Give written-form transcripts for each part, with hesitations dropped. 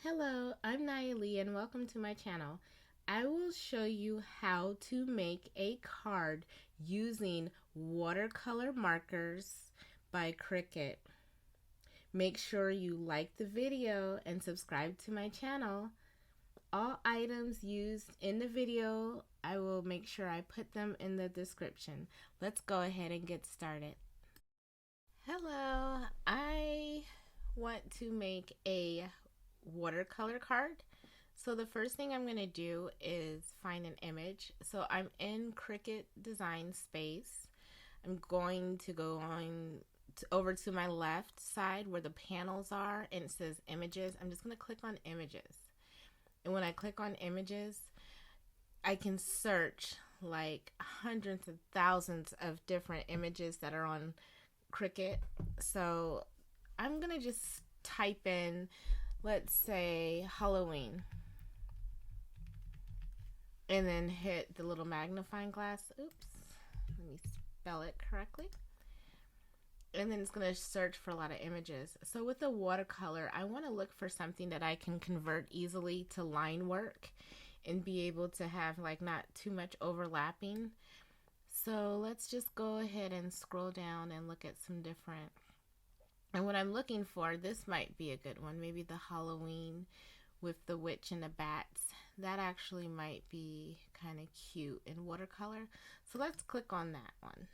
Hello, I'm Nayeli and welcome to my channel. I will show you how to make a card using watercolor markers by Cricut. Make sure you like the video and subscribe to my channel. All items used in the video, I will make sure I put them in the description. Let's go ahead and get started. Hello, I want to make a watercolor card. So the first thing I'm going to do is find an image. So I'm in Cricut Design Space. I'm going to go over to my left side where the panels are and it says images. I'm just going to click on images. And when I click on images, I can search like hundreds of thousands of different images that are on Cricut. So I'm going to just type in, let's say, Halloween, and then hit the little magnifying glass. Oops, let me spell it correctly. And then it's going to search for a lot of images. So with the watercolor, I want to look for something that I can convert easily to line work and be able to have like not too much overlapping. So let's just go ahead and scroll down and look at some different. And what I'm looking for, this might be a good one. Maybe the Halloween with the witch and the bats. That actually might be kind of cute in watercolor. So let's click on that one.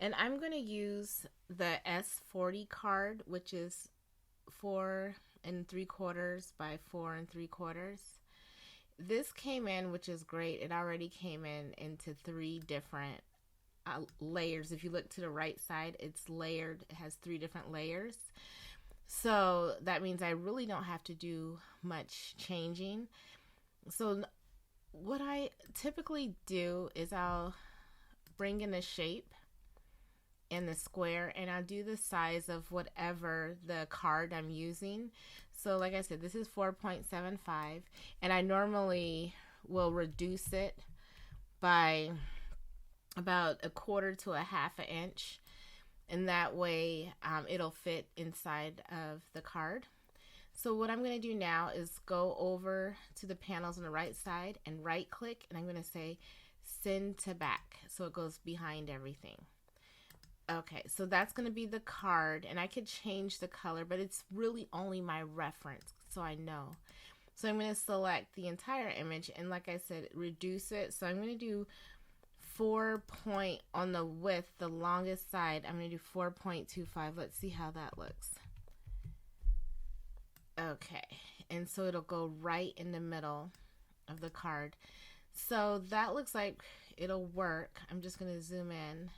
And I'm going to use the S40 card, which is 4 3/4 by 4 3/4. This came in, which is great. It already came in into 3 different layers. If you look to the right side, it's layered. It has 3 different layers. So that means I really don't have to do much changing. So what I typically do is I'll bring in the shape and the square, and I'll do the size of whatever the card I'm using. So like I said, this is 4.75, and I normally will reduce it by about 1/4 to 1/2 inch, and that way it'll fit inside of the card. So what I'm going to do now is go over to the panels on the right side and right click, and I'm going to say send to back, so it goes behind everything. Okay, so that's going to be the card, and I could change the color, but it's really only my reference, so I know. So I'm going to select the entire image, and like I said, reduce it. So I'm going to do 4 point on the width, the longest side. I'm going to do 4.25. Let's see how that looks. Okay, and so it'll go right in the middle of the card. So that looks like it'll work. I'm just going to zoom in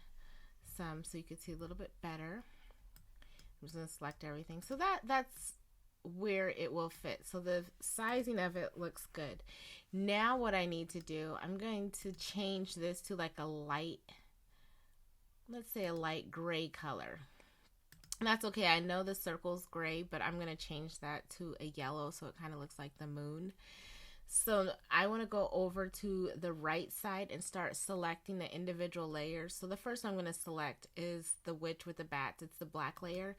some so you can see a little bit better. I'm just going to select everything. So that's where it will fit. So the sizing of it looks good. Now what I need to do, I'm going to change this to like a light, let's say a light gray color. And that's okay. I know the circle's gray, but I'm going to change that to a yellow so it kind of looks like the moon. So I want to go over to the right side and start selecting the individual layers. So the first I'm going to select is the witch with the bats. It's the black layer.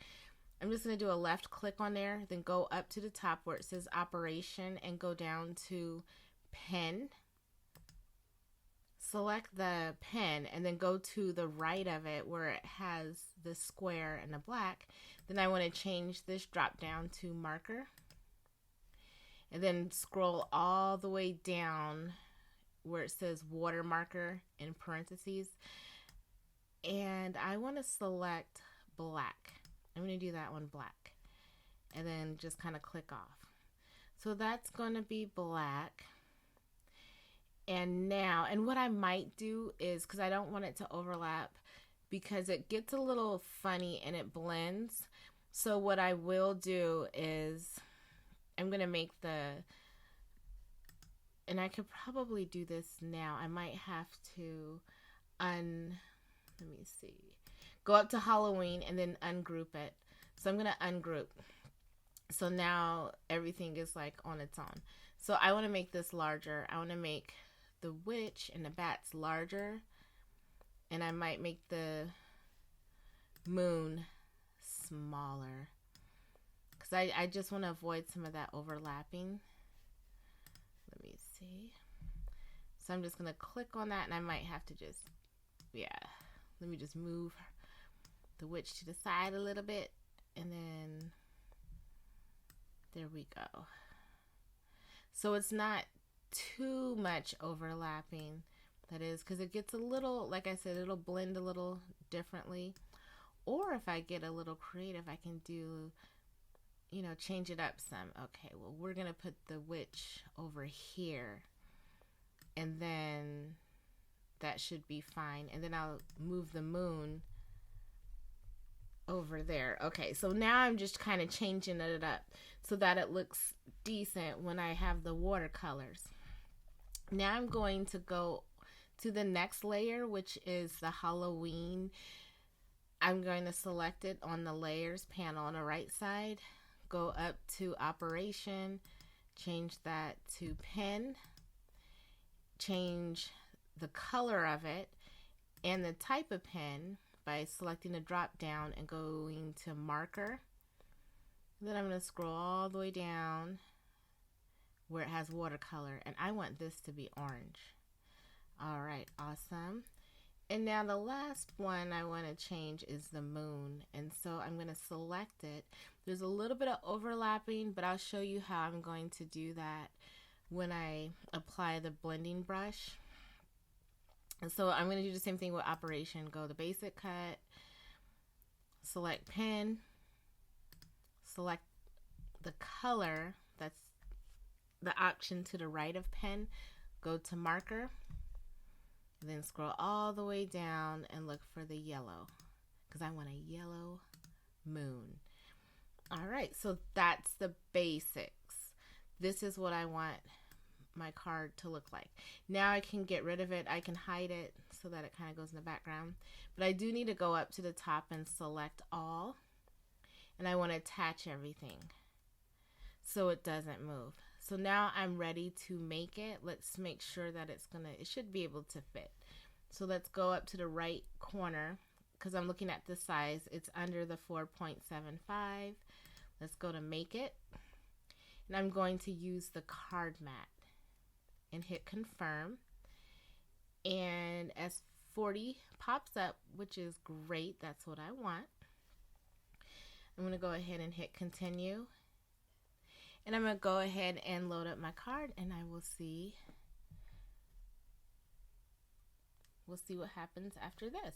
I'm just going to do a left click on there, then go up to the top where it says operation and go down to pen. Select the pen and then go to the right of it where it has the square and the black. Then I want to change this drop down to marker. And then scroll all the way down where it says water marker in parentheses. And I want to select black. I'm going to do that one black. And then just kind of click off. So that's going to be black. And now, and what I might do is, because I don't want it to overlap, because it gets a little funny and it blends. So what I will do is, I'm going to make and I could probably do this now. I might have to let me see. Go up to Halloween and then ungroup it. So I'm going to ungroup. So now everything is like on its own. So I want to make this larger. I want to make the witch and the bats larger. And I might make the moon smaller. because I just want to avoid some of that overlapping. Let me see. So I'm just going to click on that, and I might have to just, yeah, let me just move the witch to the side a little bit, and then there we go. So it's not too much overlapping. That is, because it gets a little, like I said, it'll blend a little differently. Or if I get a little creative, I can do, you know, change it up some. Okay, well, we're going to put the witch over here, and then that should be fine. And then I'll move the moon over there. Okay, so now I'm just kind of changing it up so that it looks decent when I have the watercolors. Now I'm going to go to the next layer, which is the Halloween. I'm going to select it on the layers panel on the right side, go up to operation, change that to pen, change the color of it and the type of pen by selecting the drop down and going to marker. Then I'm going to scroll all the way down where it has watercolor, and I want this to be orange. All right, awesome. And now the last one I want to change is the moon, and so I'm going to select it. There's a little bit of overlapping, but I'll show you how I'm going to do that when I apply the blending brush. And so I'm going to do the same thing with operation. Go to basic cut, select pen, select the color, that's the option to the right of pen, go to marker, and then scroll all the way down and look for the yellow, because I want a yellow moon. All right, so that's the basics. This is what I want my card to look like. Now I can get rid of it. I can hide it so that it kind of goes in the background, but I do need to go up to the top and select all, and I want to attach everything so it doesn't move. So now I'm ready to make it. Let's make sure that it should be able to fit. So let's go up to the right corner, because I'm looking at the size. It's under the 4.75. Let's go to make it, and I'm going to use the Cardmat and hit confirm, and S40 pops up, which is great. That's what I want. I'm going to go ahead and hit continue, and I'm going to go ahead and load up my card, and I will see what happens after this.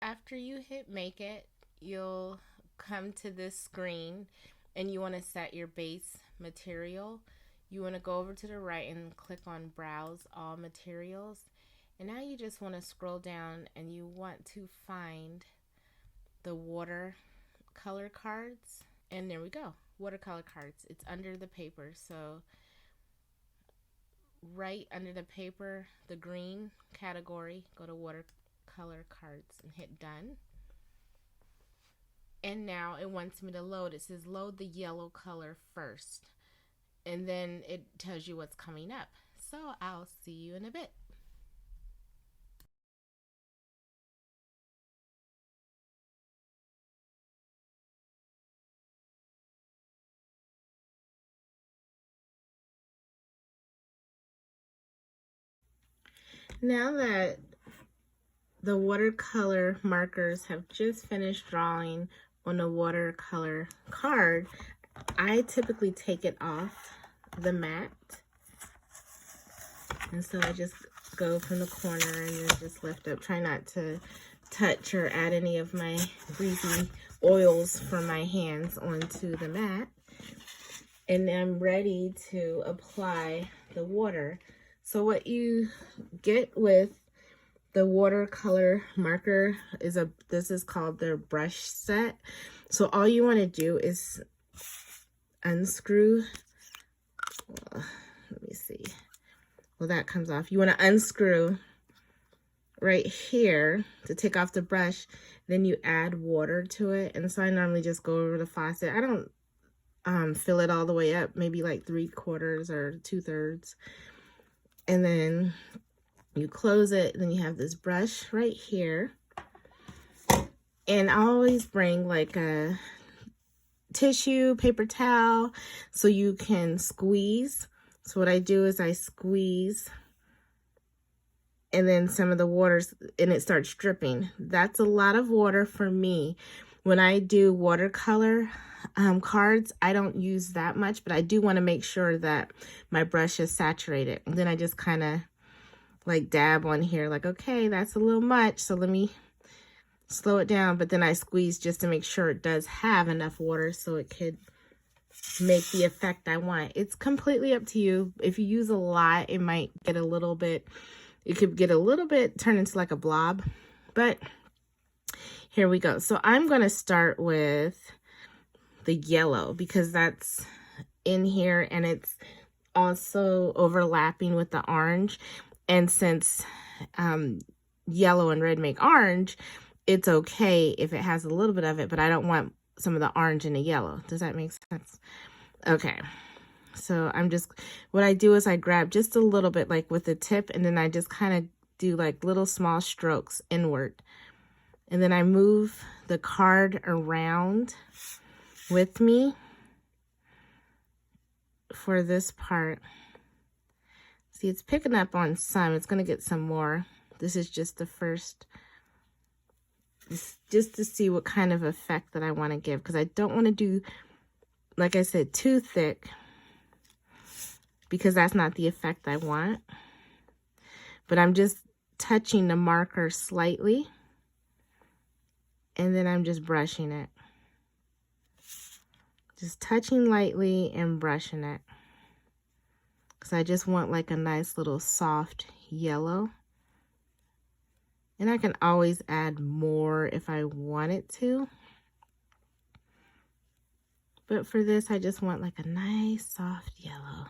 After you hit make it, you'll come to this screen, and you want to set your base material. You want to go over to the right and click on browse all materials, and now you just want to scroll down, and you want to find the watercolor cards, and there we go, watercolor cards. It's under the paper, so right under the paper, the green category, go to watercolor cards and hit done. And now it wants me to load. It says load the yellow color first, and then it tells you what's coming up. So I'll see you in a bit. Now that the watercolor markers have just finished drawing on a watercolor card, I typically take it off the mat. And so I just go from the corner and then just lift up. Try not to touch or add any of my greasy oils from my hands onto the mat. And I'm ready to apply the water. So what you get with the watercolor marker is this is called the brush set. So all you want to do is unscrew, let me see. Well, that comes off. You want to unscrew right here to take off the brush. Then you add water to it. And so I normally just go over the faucet. I don't fill it all the way up, maybe like 3/4 or 2/3. And then you close it. Then you have this brush right here. And I always bring like a tissue, paper towel, so you can squeeze. So what I do is I squeeze, and then some of the water's, and it starts dripping. That's a lot of water for me. When I do watercolor cards, I don't use that much, but I do want to make sure that my brush is saturated. And then I just kind of like dab on here, like, okay, that's a little much, so let me slow it down. But then I squeeze just to make sure it does have enough water so it could make the effect I want. It's completely up to you. If you use a lot, it might get a little bit, it could get a little bit, turn into like a blob. But here we go. So I'm going to start with the yellow because that's in here and it's also overlapping with the orange. And since yellow and red make orange, it's okay if it has a little bit of it, but I don't want some of the orange in the yellow. Does that make sense? Okay. So I'm just, what I do is I grab just a little bit like with the tip, and then I just kind of do like little small strokes inward. And then I move the card around with me for this part. See, it's picking up on some. It's going to get some more. This is just the first, just to see what kind of effect that I want to give, because I don't want to do, like I said, too thick, because that's not the effect I want. But I'm just touching the marker slightly, and then I'm just brushing it. Just touching lightly and brushing it, because I just want like a nice little soft yellow. And I can always add more if I wanted to. But for this, I just want like a nice soft yellow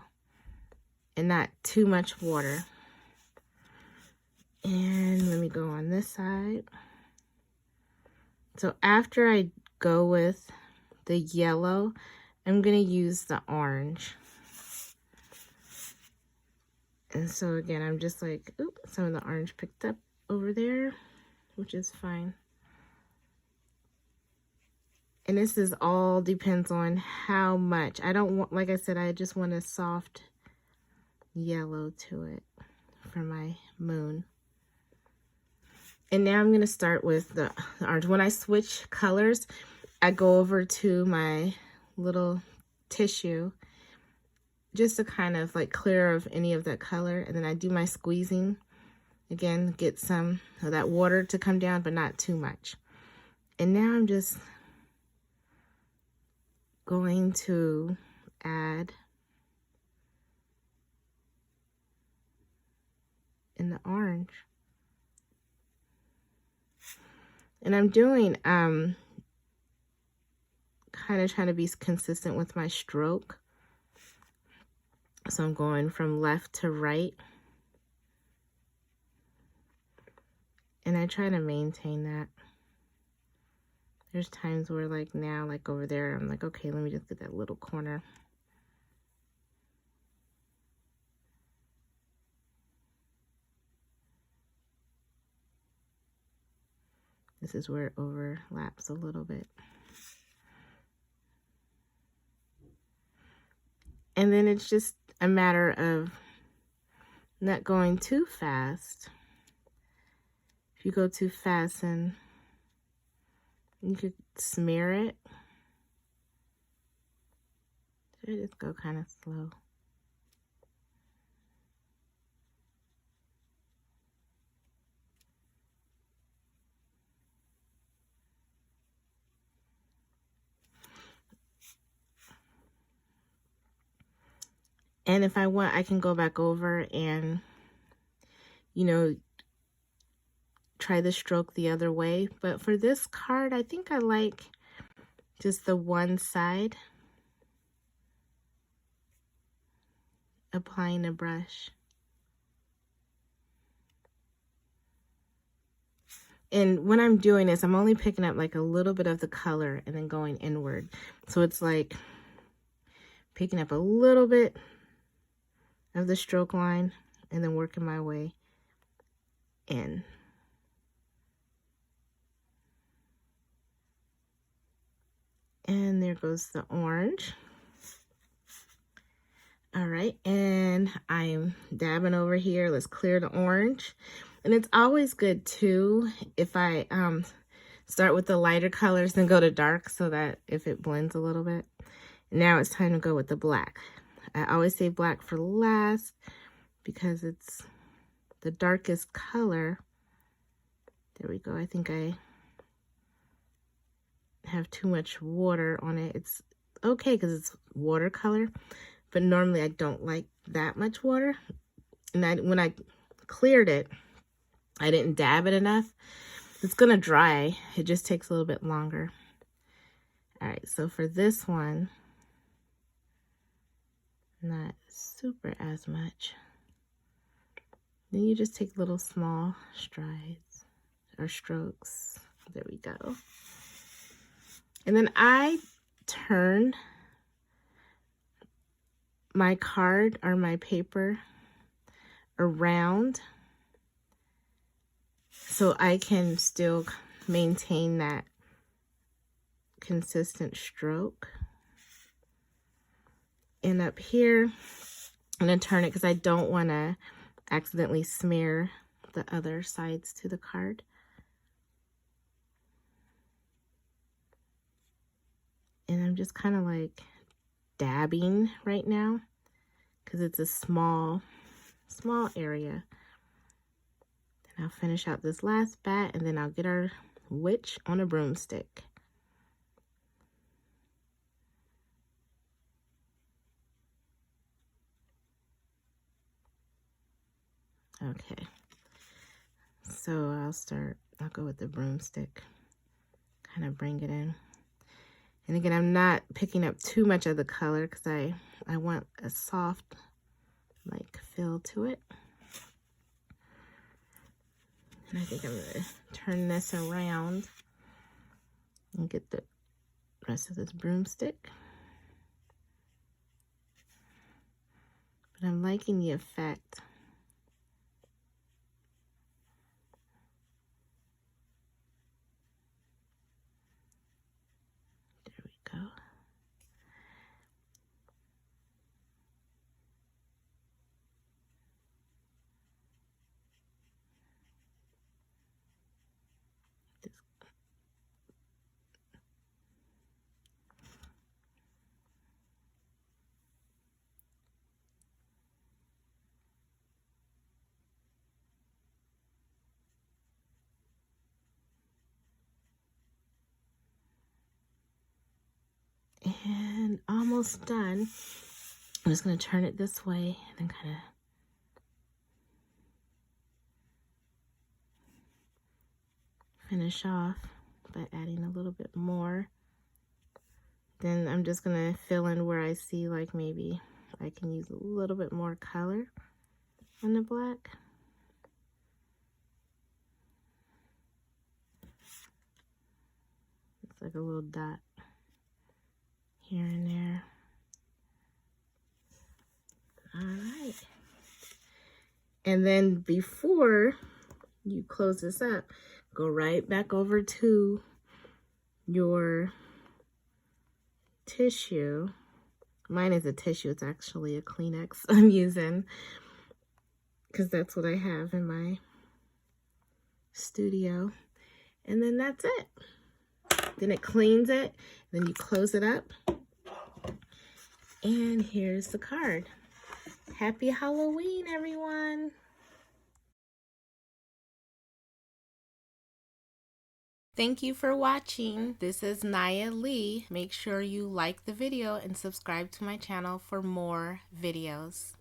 and not too much water. And let me go on this side. So after I go with the yellow, I'm going to use the orange. And so again, I'm just like, oop, some of the orange picked up over there, which is fine. And this is all depends on how much. I don't want, like I said, I just want a soft yellow to it for my moon. And now I'm going to start with the orange. When I switch colors, I go over to my little tissue just to kind of like clear of any of that color. And then I do my squeezing. Again, get some of that water to come down, but not too much. And now I'm just going to add in the orange. And I'm doing, kind of trying to be consistent with my stroke. So I'm going from left to right. And I try to maintain that. There's times where like now, like over there, I'm like, okay, let me just get that little corner. This is where it overlaps a little bit. And then it's just a matter of not going too fast. if you go too fast, and you could smear it. So just go kind of slow. And if I want, I can go back over and, you know, try the stroke the other way. But for this card, I think I like just the one side, applying a brush. And when I'm doing this, I'm only picking up like a little bit of the color and then going inward. So it's like picking up a little bit of the stroke line and then working my way in. And there goes the orange. All right, and I'm dabbing over here. Let's clear the orange. And it's always good too if I start with the lighter colors and go to dark, so that if it blends a little bit. Now it's time to go with the black. I always say black for last because it's the darkest color. There we go. I think I have too much water on it. It's okay because it's watercolor, but normally I don't like that much water. And when I cleared it, I didn't dab it enough. It's gonna dry. It just takes a little bit longer. All right, so for this one, not super as much. Then you just take little small strides or strokes. There we go. And then I turn my card or my paper around so I can still maintain that consistent stroke. And up here, I'm going to turn it because I don't want to accidentally smear the other sides to the card. And I'm just kind of like dabbing right now because it's a small area. Then I'll finish out this last bat, and then I'll get our witch on a broomstick. Okay, so I'll go with the broomstick, kind of bring it in. And again, I'm not picking up too much of the color because I want a soft like feel to it. And I think I'm gonna turn this around and get the rest of this broomstick. But I'm liking the effect. There we go. And almost done. I'm just going to turn it this way and then kind of finish off by adding a little bit more. Then I'm just going to fill in where I see like maybe I can use a little bit more color on the black. It's like a little dot here and there. All right. And then before you close this up, go right back over to your tissue. Mine is a tissue. It's actually a Kleenex I'm using because that's what I have in my studio. And then that's it. Then it cleans it. Then you close it up. And here's the card. Happy Halloween, everyone. Thank you for watching. This is Naya Lee. Make sure you like the video and subscribe to my channel for more videos.